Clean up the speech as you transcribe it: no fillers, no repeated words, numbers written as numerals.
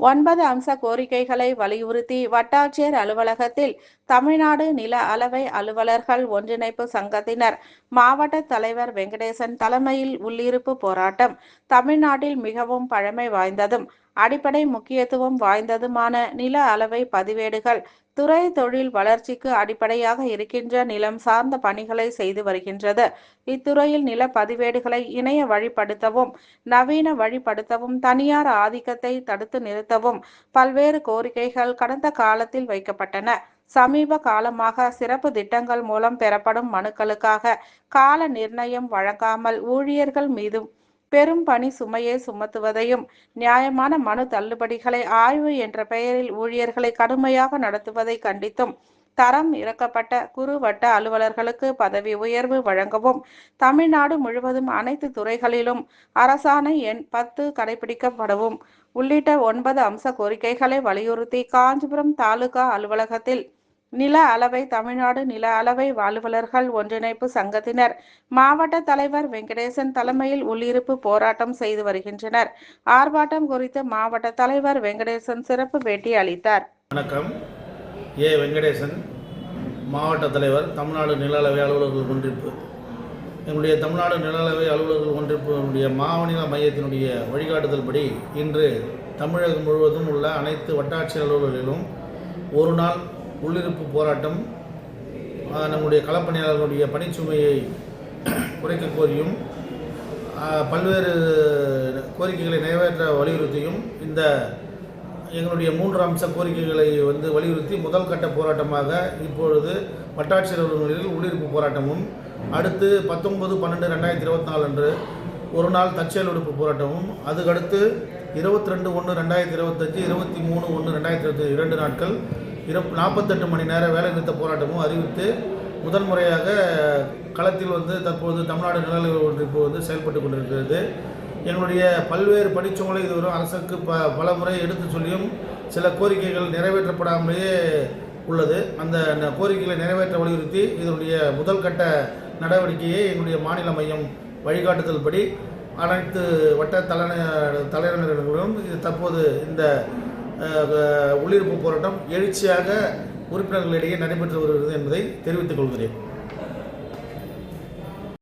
9 அம்ச கோரிக்கைகளை வலியுறுத்தி வட்டாட்சியர் அலுவலகத்தில் தமிழ்நாடு நில அளவை அலுவலர்கள் ஒன்றிணைப்பு சங்கத்தினர் மாவட்ட தலைவர் வெங்கடேசன் தலைமையில் உள்ளிருப்பு போராட்டம். தமிழ்நாட்டில் மிகவும் பழமை வாய்ந்ததும் அடிப்படை முக்கியத்துவம் வாய்ந்ததுமான நில அளவை பதிவேடுகள் துறை தொழில் வளர்ச்சிக்கு அடிப்படையாக இருக்கின்ற நிலம் சார்ந்த பணிகளை செய்து வருகின்றது. இத்துறையில் நில பதிவேடுகளை இணைய வழிப்படுத்தவும் நவீன வழிப்படுத்தவும் தனியார் ஆதிக்கத்தை தடுத்து நிறுத்தவும் பல்வேறு கோரிக்கைகள் கடந்த காலத்தில் வைக்கப்பட்டன. சமீப காலமாக சிறப்பு திட்டங்கள் மூலம் பெறப்படும் மனுக்களுக்காக கால நிர்ணயம் வழங்காமல் ஊழியர்கள் மீது பெரும் பணி சுமையை சுமத்துவதையும் நியாயமான மனு தள்ளுபடிகளை ஆய்வு என்ற பெயரில் ஊழியர்களை கடுமையாக நடத்துவதை கண்டித்தும் தரம் இறக்கப்பட்ட குறு வட்ட அலுவலர்களுக்கு பதவி உயர்வு வழங்கவும் தமிழ்நாடு முழுவதும் அனைத்து துறைகளிலும் அரசாணை எண் 10 கடைபிடிக்கப்படவும் உள்ளிட்ட 9 அம்ச கோரிக்கைகளை வலியுறுத்தி காஞ்சிபுரம் தாலுகா அலுவலகத்தில் நில அளவை தமிழ்நாடு நில அளவை அலுவலர்கள் ஒன்றிணைப்பு சங்கத்தினர் மாவட்ட தலைவர் வெங்கடேசன் தலைமையில் உள்ளிருப்பு போராட்டம் செய்து வருகின்றனர். ஆர்ப்பாட்டம் குறித்து மாவட்ட தலைவர் வெங்கடேசன் சிறப்பு பேட்டி அளித்தார். வணக்கம். வெங்கடேசன், மாவட்ட தலைவர், தமிழ்நாடு நில அளவை அலுவலர்கள் ஒன்றிப்பு. எங்களுடைய தமிழ்நாடு நில அளவை அலுவலர்கள் ஒன்றிப்பினுடைய மாநில மையத்தினுடைய வழிகாட்டுதல்படி இன்று தமிழகம் முழுவதும் உள்ள அனைத்து வட்டாட்சியர் அலுவலர்களிலும் ஒரு நாள் உள்ளிருப்பு போராட்டம் நம்முடைய களப்பணியாளர்களுடைய பணிச்சுமையை குறைக்க கோரியும் பல்வேறு கோரிக்கைகளை நிறைவேற்ற வலியுறுத்தியும் இந்த எங்களுடைய 3 அம்ச கோரிக்கைகளை வலியுறுத்தி முதல் கட்ட போராட்டமாக இப்பொழுது வட்டாட்சியர் அலுவலகங்களில் உள்ளிருப்பு போராட்டமும், அடுத்து 19/12/2024 அன்று ஒரு நாள் தற்செயல் விடுப்பு போராட்டமும், அதுக்கடுத்து 22/1/2025, 23/1/2025 2 நாட்கள் 48 மணி நேர வேலைநிறுத்த போராட்டமும் அறிவித்து முதல் முறையாக களத்தில் தற்போது தமிழ்நாடு நில அளவை ஒன்றிப்பு செயல்பட்டு கொண்டிருக்கிறது. எங்களுடைய பல்வேறு பணிச்சுமைகளை இதுவரை அரசுக்கு பல முறை எடுத்து சொல்லியும் சில கோரிக்கைகள் நிறைவேற்றப்படாமலேயே உள்ளது. அந்த கோரிக்கைகளை நிறைவேற்ற வலியுறுத்தி இதனுடைய முதல் கட்ட நடவடிக்கையை எங்களுடைய மாநில மையம் வழிகாட்டுதல்படி அனைத்து வட்ட தலைநகரங்களிலும் தற்போது இந்த உள்ளிருப்பு போராட்டம் எழுச்சியாக உறுப்பினர்களிடையே நடைபெற்று வருகிறது என்பதை தெரிவித்துக் கொள்கிறேன்.